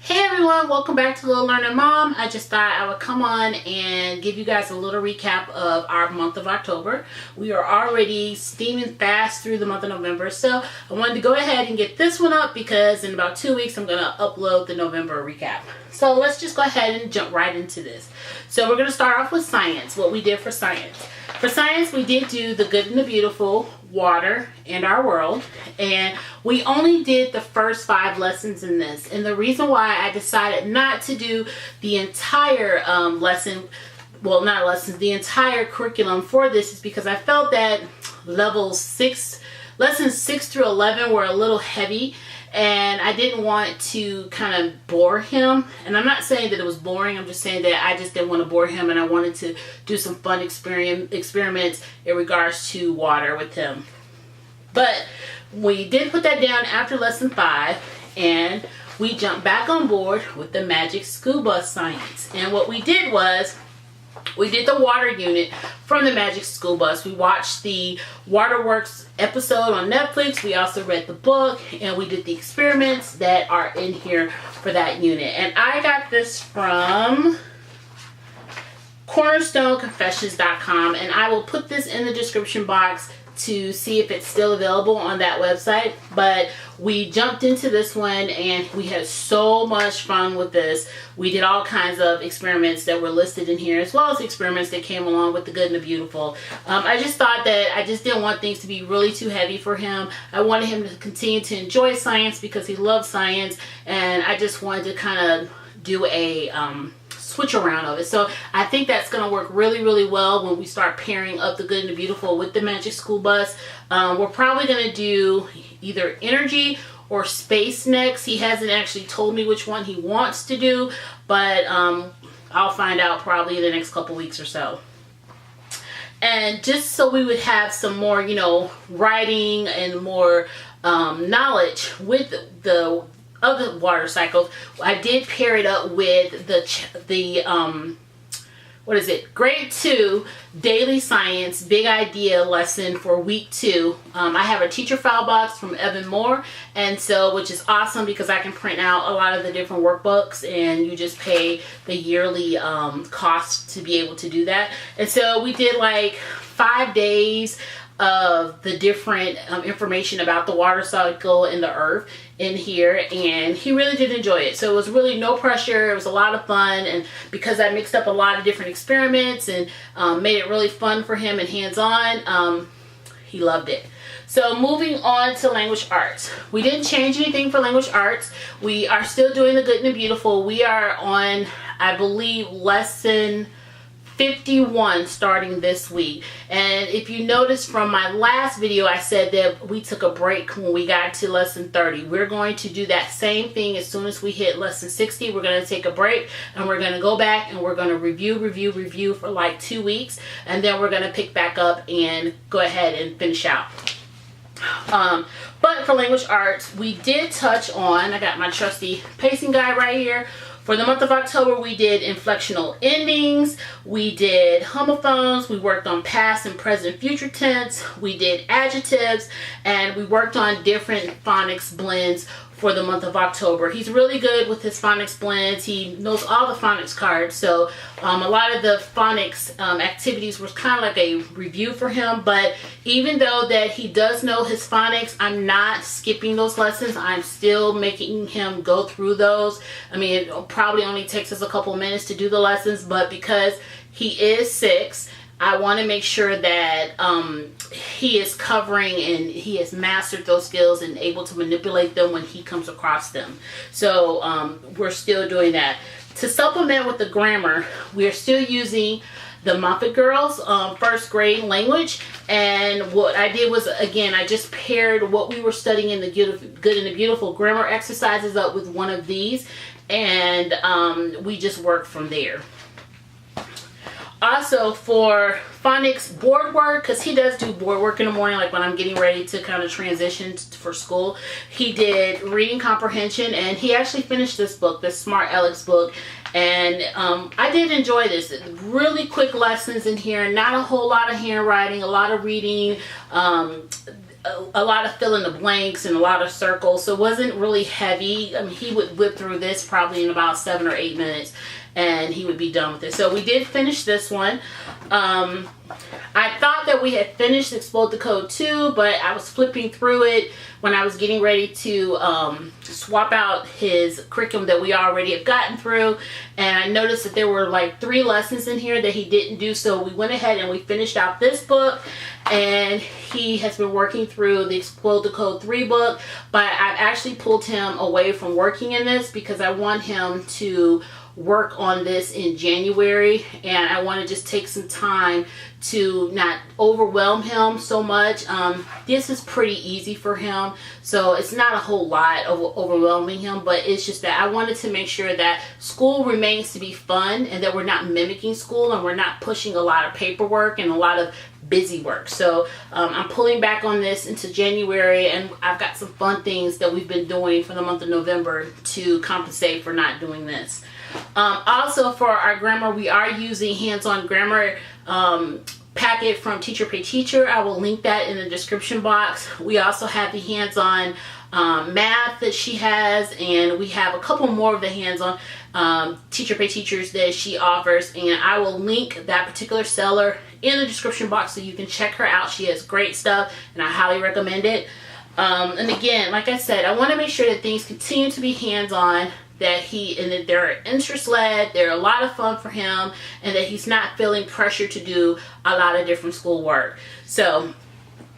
Hey everyone, welcome back to Little Learning Mom. I just thought I would come on and give you guys a little recap of our month of October. We are already steaming fast through the month of November, so I wanted to go ahead and get this one up because in about 2 weeks I'm going to upload the November recap. So let's just go ahead and jump right into this. So we're going to start off with science, what we did for science. For science, we did do the good and the beautiful, water, and our world, and we only did the first 5 lessons in this. And the reason why I decided not to do the entire lesson, well, not lessons, the entire curriculum for this is because I felt that lessons 6 through 11 were a little heavy, and I didn't want to kind of bore him. And I'm not saying that it was boring, I'm just saying that I just didn't want to bore him, and I wanted to do some fun experiments in regards to water with him. But we did put that down after lesson 5, and we jumped back on board with the magic school bus science. And what we did was we did the water unit from the Magic School Bus. We watched the Waterworks episode on Netflix. We also read the book, and we did the experiments that are in here for that unit. And I got this from cornerstoneconfessions.com, and I will put this in the description box to see if it's still available on that website. But we jumped into this one and we had so much fun with this. We did all kinds of experiments that were listed in here, as well as experiments that came along with the good and the beautiful. I just thought that I just didn't want things to be really too heavy for him. I wanted him to continue to enjoy science because he loves science, and I just wanted to kind of do a switch around of it. So I think that's going to work really, really well when we start pairing up the good and the beautiful with the Magic School Bus. We're probably going to do either energy or space next. He hasn't actually told me which one he wants to do, but I'll find out probably in the next couple weeks or so. And just so we would have some more, writing and more knowledge with the other water cycles, I did pair it up with the grade 2 daily science big idea lesson for week 2. I have a teacher file box from Evan Moore, and so, which is awesome because I can print out a lot of the different workbooks, and you just pay the yearly cost to be able to do that. And so we did like 5 days of the different information about the water cycle and the earth in here, and he really did enjoy it. So it was really no pressure. It was a lot of fun, and because I mixed up a lot of different experiments and made it really fun for him and hands-on, he loved it. So moving on to language arts. We didn't change anything for language arts. We are still doing the good and the beautiful. We are on, I believe, lesson 51 starting this week. And if you notice from my last video, I said that we took a break when we got to lesson 30. We're going to do that same thing as soon as we hit lesson 60. We're going to take a break, and we're going to go back and we're going to review for like 2 weeks, and then we're going to pick back up and go ahead and finish out. But for language arts, we did touch on, I got my trusty pacing guide right here. For the month of October, we did inflectional endings, we did homophones, we worked on past and present future tense, we did adjectives, and we worked on different phonics blends for the month of October. He's really good with his phonics blends. He knows all the phonics cards, so a lot of the phonics activities was kind of like a review for him. But even though that he does know his phonics, I'm not skipping those lessons. I'm still making him go through those. I mean, it probably only takes us a couple minutes to do the lessons, but because he is 6, I want to make sure that he is covering and he has mastered those skills and able to manipulate them when he comes across them. So we're still doing that. To supplement with the grammar, we're still using the Moffatt Girls first grade language. And what I did was, again, I just paired what we were studying in the good and the beautiful grammar exercises up with one of these, and we just worked from there. Also for phonics board work, because he does do board work in the morning, like when I'm getting ready to kind of transition for school, he did reading comprehension, and he actually finished this book, this Smart Alex book, and I did enjoy this. Really quick lessons in here, not a whole lot of handwriting, a lot of reading. a lot of fill in the blanks and a lot of circles, so it wasn't really heavy. I mean, he would whip through this probably in about 7 or 8 minutes and he would be done with it. So we did finish this one. I thought that we had finished Explode the Code 2, but I was flipping through it when I was getting ready to swap out his curriculum that we already have gotten through, and I noticed that there were like 3 lessons in here that he didn't do, so we went ahead and we finished out this book, and he has been working through the Explode the Code 3 book, but I've actually pulled him away from working in this because I want him to work on this in January, and I want to just take some time to not overwhelm him so much. This is pretty easy for him, so it's not a whole lot of overwhelming him, but it's just that I wanted to make sure that school remains to be fun and that we're not mimicking school and we're not pushing a lot of paperwork and a lot of busy work. So I'm pulling back on this into January, and I've got some fun things that we've been doing for the month of November to compensate for not doing this. Also for our grammar, we are using hands-on grammar packet from Teacher Pay Teacher. I will link that in the description box. We also have the hands-on math that she has, and we have a couple more of the hands-on Teacher Pay Teachers that she offers, and I will link that particular seller in the description box so you can check her out. She has great stuff and I highly recommend it. And again, like I said, I want to make sure that things continue to be hands-on, that they're interest-led, they're a lot of fun for him, and that he's not feeling pressure to do a lot of different school work. So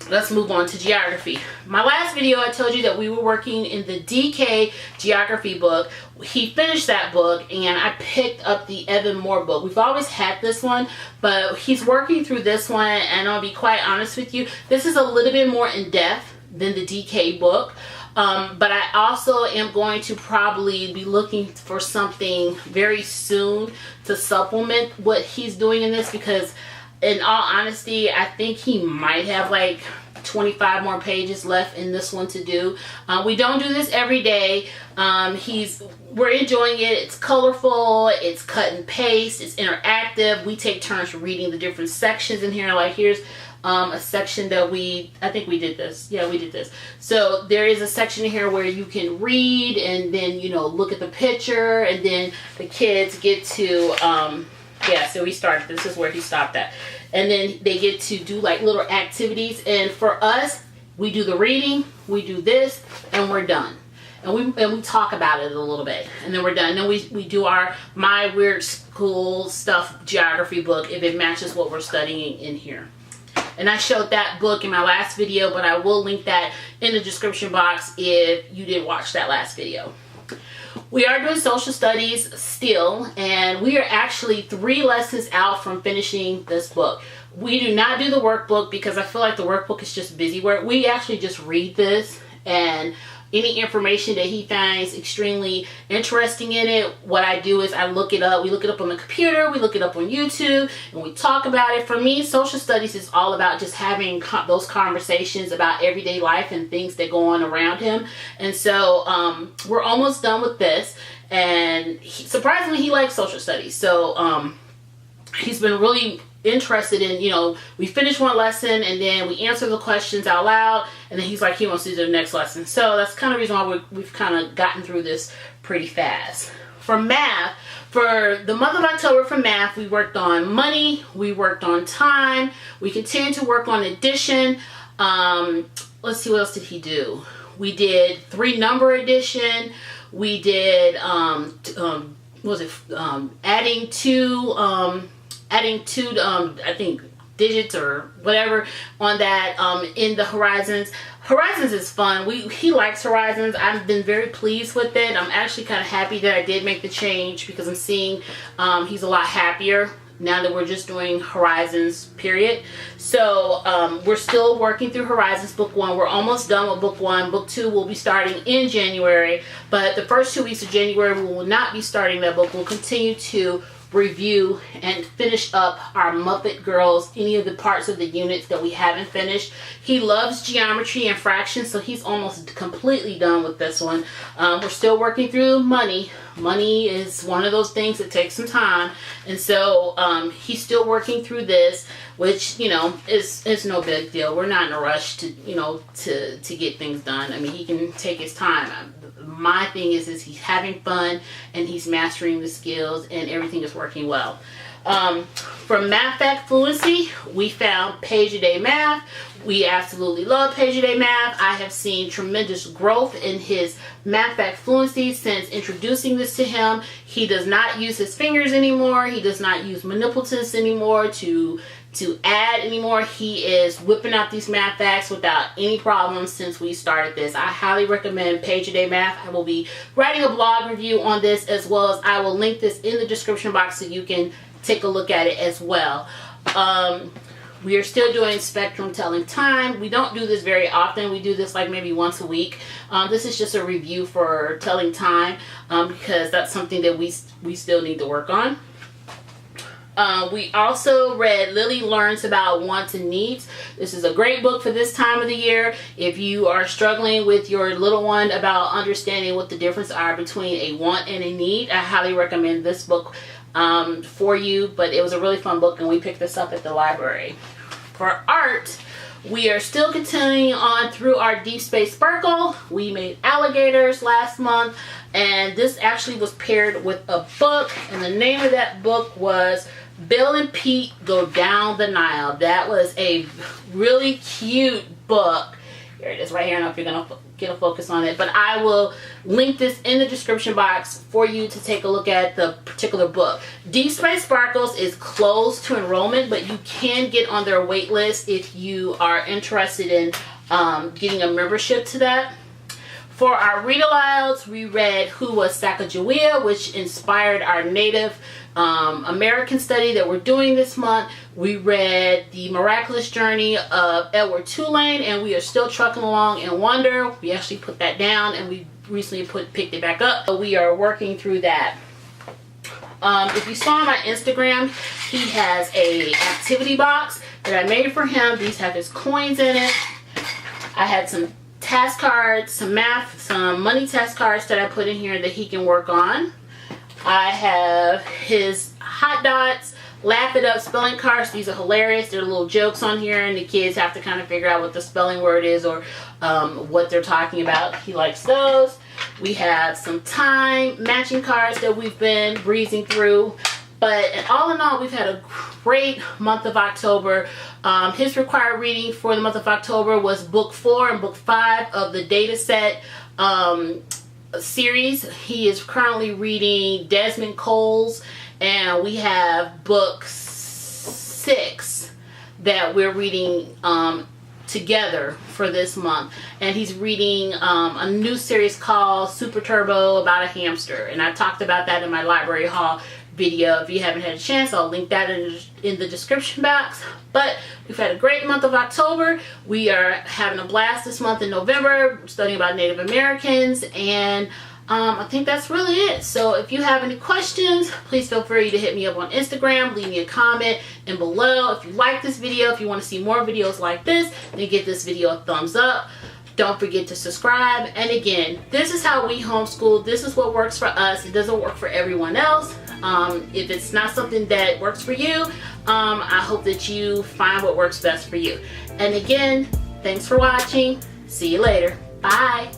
let's move on to geography. My last video, I told you that we were working in the DK geography book. He finished that book, and I picked up the Evan Moore book. We've always had this one, but he's working through this one, and I'll be quite honest with you, this is a little bit more in-depth than the DK book. But I also am going to probably be looking for something very soon to supplement what he's doing in this, because in all honesty, I think he might have like 25 more pages left in this one to do. We don't do this every day. We're enjoying it. It's colorful, it's cut and paste, it's interactive. We take turns reading the different sections in here. Like here's a section that I think we did this. Yeah, we did this. So there is a section in here where you can read and then, you know, look at the picture, and then the kids get to, yeah, so we started, this is where he stopped at. And then they get to do like little activities, and for us, we do the reading, we do this, and we're done. And we talk about it a little bit, and then we're done. And then we do our My Weird School Stuff geography book if it matches what we're studying in here. And I showed that book in my last video, but I will link that in the description box if you didn't watch that last video. We are doing social studies still, and we are actually 3 lessons out from finishing this book. We do not do the workbook because I feel like the workbook is just busy work. We actually just read this, and any information that he finds extremely interesting in it, what I do is I look it up. We look it up on the computer, we look it up on YouTube, and we talk about it. For me, social studies is all about just having those conversations about everyday life and things that go on around him. And so we're almost done with this, and surprisingly he likes social studies. So he's been really interested in, you know, we finish one lesson and then we answer the questions out loud, and then he's like he wants to do the next lesson. So that's kind of the reason why we've kind of gotten through this pretty fast. For math, for the month of October for math, we worked on money, we worked on time, we continued to work on addition. Let's see, what else did he do? We did 3 number addition, we did adding two I think digits or whatever on that in the Horizons. Horizons is fun. He likes Horizons. I've been very pleased with it. I'm actually kind of happy that I did make the change, because I'm seeing he's a lot happier now that we're just doing Horizons, period. So we're still working through Horizons Book 1. We're almost done with Book 1. Book 2 will be starting in January, but the first 2 weeks of January we will not be starting that book. We'll continue to review and finish up our Muppet Girls, any of the parts of the units that we haven't finished. He loves geometry and fractions, so he's almost completely done with this one. We're still working through money. Money is one of those things that takes some time, and so he's still working through this. which, you know, is no big deal. We're not in a rush to, you know, to get things done. I mean, he can take his time. My thing is he's having fun and he's mastering the skills and everything is working well. For Moffatt Fluency, we found Page a Day Math. We absolutely love Page a Day Math. I have seen tremendous growth in his Moffatt Fluency since introducing this to him. He does not use his fingers anymore. He does not use manipulatives anymore to add anymore. He is whipping out these math facts without any problems since we started this. I highly recommend Page a Day Math. I will be writing a blog review on this, as well as I will link this in the description box so you can take a look at it as well. We are still doing Spectrum Telling Time. We don't do this very often. We do this like maybe once a week. This is just a review for Telling Time because that's something that we still need to work on. We also read Lily Learns About Wants and Needs. This is a great book for this time of the year. If you are struggling with your little one about understanding what the difference are between a want and a need, I highly recommend this book for you. But it was a really fun book and we picked this up at the library. For art, we are still continuing on through our Deep Space Sparkle. We made alligators last month, and this actually was paired with a book, and the name of that book was Bill and Pete Go Down the Nile. That was a really cute book. Here it is right here. I don't know if you're going to get a focus on it, but I will link this in the description box for you to take a look at the particular book. Deep Space Sparkles is closed to enrollment, but you can get on their wait list if you are interested in getting a membership to that. For our read alouds, we read Who Was Sacagawea, which inspired our Native American study that we're doing this month. We read The Miraculous Journey of Edward Tulane, and we are still trucking along in Wonder. We actually put that down and we recently picked it back up. So we are working through that. If you saw my Instagram, he has a activity box that I made for him. These have his coins in it. I had some task cards, some math, some money task cards that I put in here that he can work on. I have his hot dots, laugh it up spelling cards. These are hilarious. There are little jokes on here and the kids have to kind of figure out what the spelling word is or what they're talking about. He likes those. We have some time matching cards that we've been breezing through. But all in all, we've had a great month of October. His required reading for the month of October was book 4 and book 5 of the data set series. He is currently reading Desmond Cole's, and we have book 6 that we're reading together for this month. And he's reading a new series called Super Turbo about a hamster, and I talked about that in my library haul video. If you haven't had a chance, I'll link that in the description box. But we've had a great month of October. We are having a blast this month in November, studying about Native Americans, and I think that's really it. So if you have any questions, please feel free to hit me up on Instagram, leave me a comment and below. If you like this video, if you want to see more videos like this, then give this video a thumbs up. Don't forget to subscribe. And again, this is how we homeschool. This is what works for us. It doesn't work for everyone else. If it's not something that works for you, I hope that you find what works best for you. And again, thanks for watching. See you later. Bye.